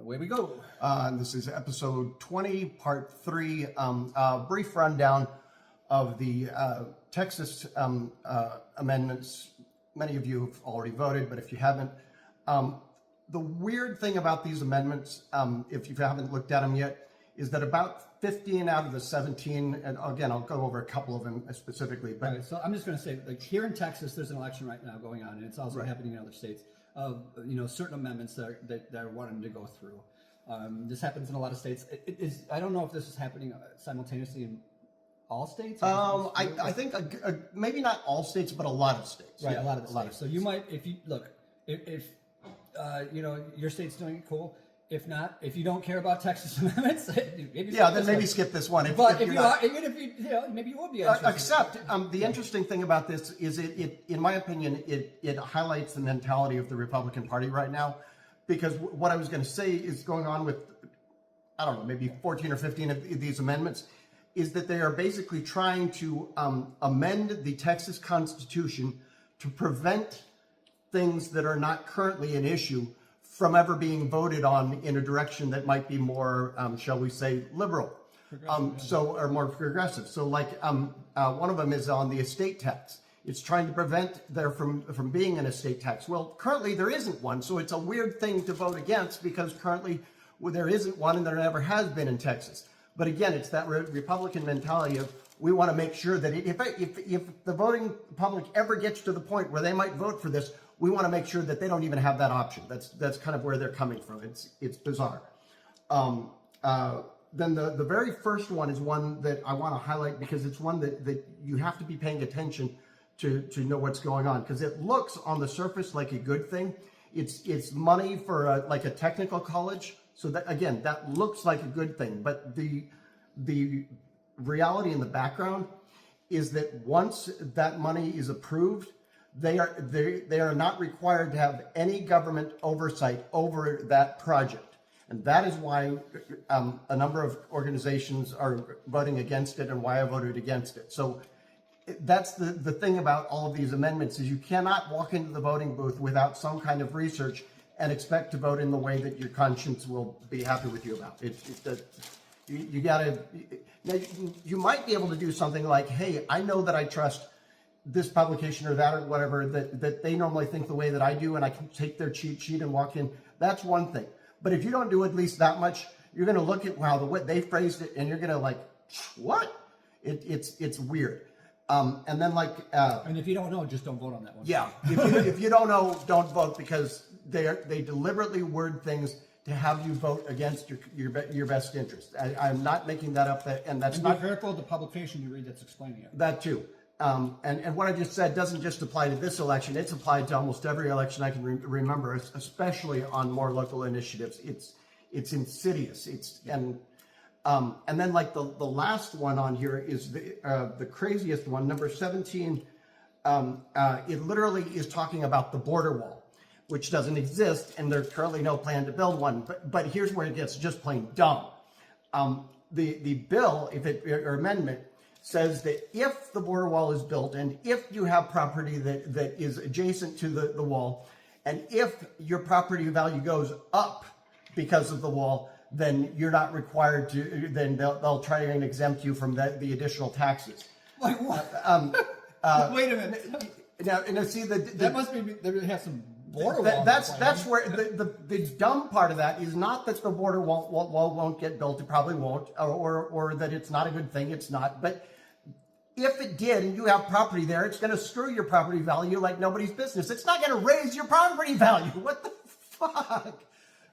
Away we go. This is episode 20, part 3. A brief rundown of the Texas amendments. Many of you have already voted, but if you haven't, the weird thing about these amendments, if you haven't looked at them yet, is that about 15 out of the 17, and again, I'll go over a couple of them specifically. But right, so I'm just going to say, like here in Texas, there's an election right now going on, and it's also happening in other states of certain amendments that are wanting to go through. This happens in a lot of states. I don't know if this is happening simultaneously in all states. I think maybe not all states, but a lot of states. Right, yeah, a lot of states. So you might, if you look, if your state's doing it, cool. If not, if you don't care about Texas amendments, maybe skip this one. But if you are, even if maybe you would be interested. Except the interesting thing about this is it in my opinion, it highlights the mentality of the Republican Party right now. Because what I was going to say is going on with, I don't know, maybe 14 or 15 of these amendments, is that they are basically trying to amend the Texas Constitution to prevent things that are not currently an issue from ever being voted on in a direction that might be more, shall we say, liberal, or more progressive. So like one of them is on the estate tax. It's trying to prevent there from being an estate tax. Well, currently there isn't one, so it's a weird thing to vote against because currently there isn't one and there never has been in Texas. But again, it's that Republican mentality of we want to make sure that if the voting public ever gets to the point where they might vote for this, we want to make sure that they don't even have that option. That's kind of where they're coming from. It's bizarre. Then the very first one is one that I want to highlight because it's one that you have to be paying attention to know what's going on, because it looks on the surface like a good thing. It's money for a technical college. So that, again, that looks like a good thing. But the reality in the background is that once that money is approved, they are not required to have any government oversight over that project. And that is why a number of organizations are voting against it and why I voted against it. So that's the thing about all of these amendments is you cannot walk into the voting booth without some kind of research and expect to vote in the way that your conscience will be happy with you about. You gotta, you might be able to do something like, hey, I know that I trust this publication or that or whatever, that they normally think the way that I do and I can take their cheat sheet and walk in. That's one thing. But if you don't do at least that much, you're gonna look at the way they phrased it and you're gonna like, what? It's weird. And then and if you don't know, just don't vote on that one. Yeah, if you don't know, don't vote because they deliberately word things to have you vote against your best interest. I'm not making that up, and that's not. Be careful of the publication you read that's explaining it. That too. And what I just said doesn't just apply to this election. It's applied to almost every election I can remember, especially on more local initiatives. It's insidious. And then like the last one on here is the craziest one, number 17. It literally is talking about the border wall, which doesn't exist, and there's currently no plan to build one. But here's where it gets just plain dumb. The bill, or amendment, says that if the border wall is built and if you have property that is adjacent to the wall, and if your property value goes up because of the wall, then you're not required to, then they'll try and exempt you from the additional taxes. Like what? Wait a minute. Now see, that must be, they have some border wall. That's where the dumb part of that is not that the border wall won't get built. It probably won't, or that it's not a good thing. It's not. But if it did and you have property there, it's going to screw your property value like nobody's business. It's not going to raise your property value. What the fuck?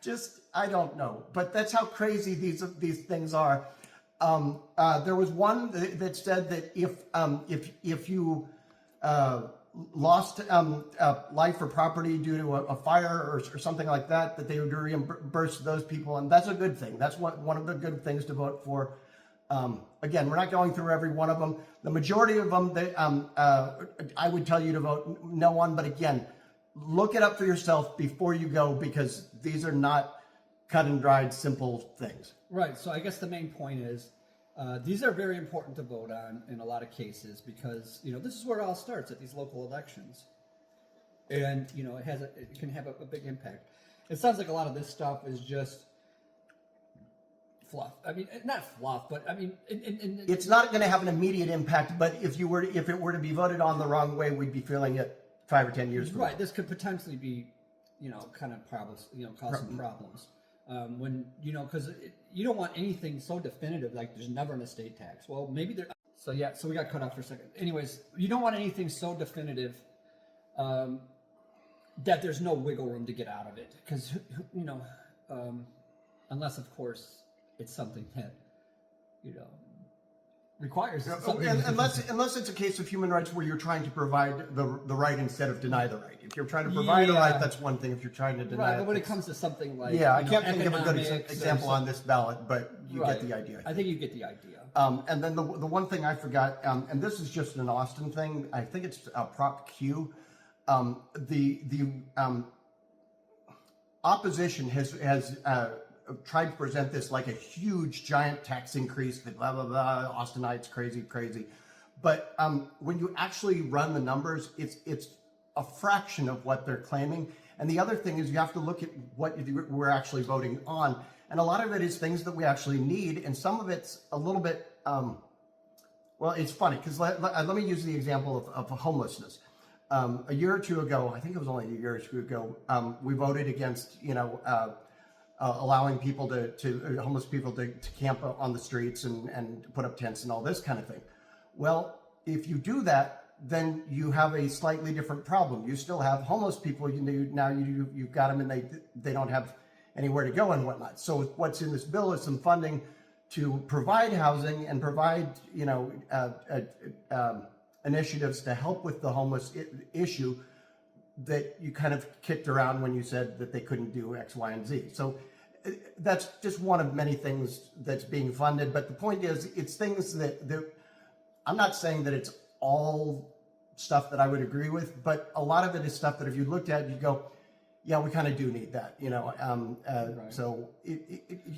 Just, I don't know. But that's how crazy these things are. There was one that said that if you lost life or property due to a fire or something like that, that they would reimburse those people, and that's a good thing. That's one of the good things to vote for. Again, we're not going through every one of them. The majority of them, I would tell you to vote no on, but again, look it up for yourself before you go, because these are not cut and dried, simple things. Right. So I guess the main point is these are very important to vote on in a lot of cases because, this is where it all starts at these local elections. And, it can have a big impact. It sounds like a lot of this stuff is just fluff. I mean, not fluff, but I mean, It's not going to have an immediate impact, but if it were to be voted on the wrong way, we'd be feeling it 5 or 10 years from now. right. This could potentially be, kind of problems. Cause some problems. When because you don't want anything so definitive like there's never an estate tax. Well, maybe there. So yeah, so we got cut off for a second. Anyways, you don't want anything so definitive that there's no wiggle room to get out of it, because unless of course it's something that requires something. Unless it's a case of human rights where you're trying to provide the right instead of deny the right. If you're trying to provide a right, that's one thing. If you're trying to deny right, but when it it comes to something like I can't think of a good economics example on this ballot, but you right. get the idea. I think you get the idea. And then the one thing I forgot, and this is just an Austin thing. I think it's Prop Q. The opposition has tried to present this like a huge, giant tax increase that blah, blah, blah, Austinites, crazy. But when you actually run the numbers, it's a fraction of what they're claiming. And the other thing is you have to look at what we're actually voting on. And a lot of it is things that we actually need. And some of it's a little bit, well, it's funny because let me use the example of homelessness. A year or two ago, I think it was only a year or two ago, we voted against, allowing people homeless people to camp on the streets and put up tents and all this kind of thing. Well, if you do that, then you have a slightly different problem. You still have homeless people. You've got them and they don't have anywhere to go and whatnot. So what's in this bill is some funding to provide housing and provide, initiatives to help with the homeless issue that you kind of kicked around when you said that they couldn't do X, Y, and Z. So that's just one of many things that's being funded. But the point is, it's things that I'm not saying that it's all stuff that I would agree with, but a lot of it is stuff that if you looked at, you go, yeah, we kind of do need that, Right. So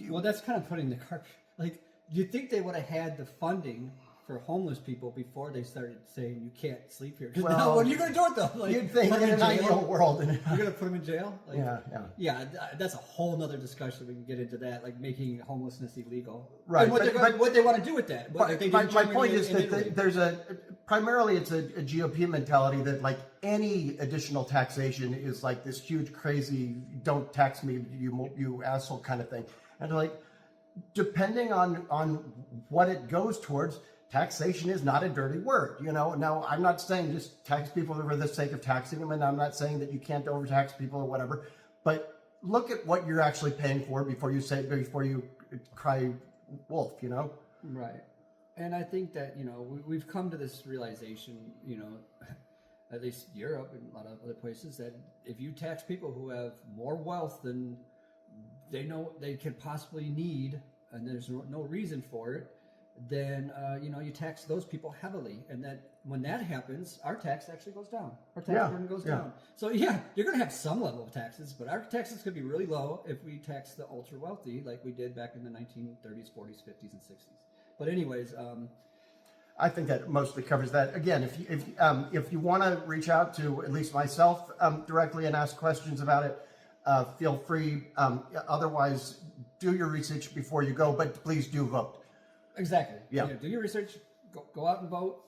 Well, that's kind of putting the cart. Like, you'd think they would have had the funding for homeless people before they started saying you can't sleep here. Because now, what are you going to do with them? Like, you'd think in an ideal world. You're going to put them in jail? Like, Yeah. That's a whole nother discussion. We can get into that, like making homelessness illegal. Right. And what they want to do with that. My point is that there's primarily it's a GOP mentality that like any additional taxation is like this huge, crazy, don't tax me, you asshole kind of thing. And like, depending on what it goes towards, taxation is not a dirty word, Now, I'm not saying just tax people for the sake of taxing them, and I'm not saying that you can't overtax people or whatever. But look at what you're actually paying for before you cry wolf, Right. And I think that, we've come to this realization, at least Europe and a lot of other places, that if you tax people who have more wealth than they know they could possibly need, and there's no reason for it, then you tax those people heavily, and that when that happens, our tax actually goes down. Our tax burden goes down. So you're going to have some level of taxes, but our taxes could be really low if we tax the ultra wealthy, like we did back in the 1930s, 40s, 50s, and 60s. But anyways, I think that mostly covers that. Again, if you want to reach out to at least myself directly and ask questions about it, feel free. Otherwise, do your research before you go, but please do vote. Exactly. Yeah. Do your research. Go out and vote.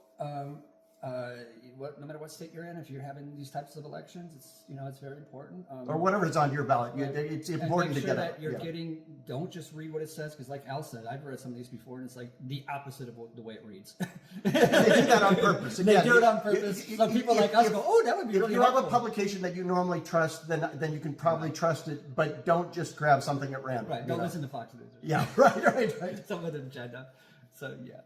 No matter what state you're in, if you're having these types of elections, it's very important. Or whatever's on your ballot. Right. It's important to get that it. You're getting. Don't just read what it says, because like Al said, I've read some of these before, and it's like the opposite of the way it reads. They do that on purpose. They do it on purpose. Some people like us go, "Oh, that would be really If you have a helpful." publication that you normally trust, then you can probably trust it, but don't just grab something at random. Right. Don't listen to Fox News. Yeah. Right. Some with an agenda. So yeah.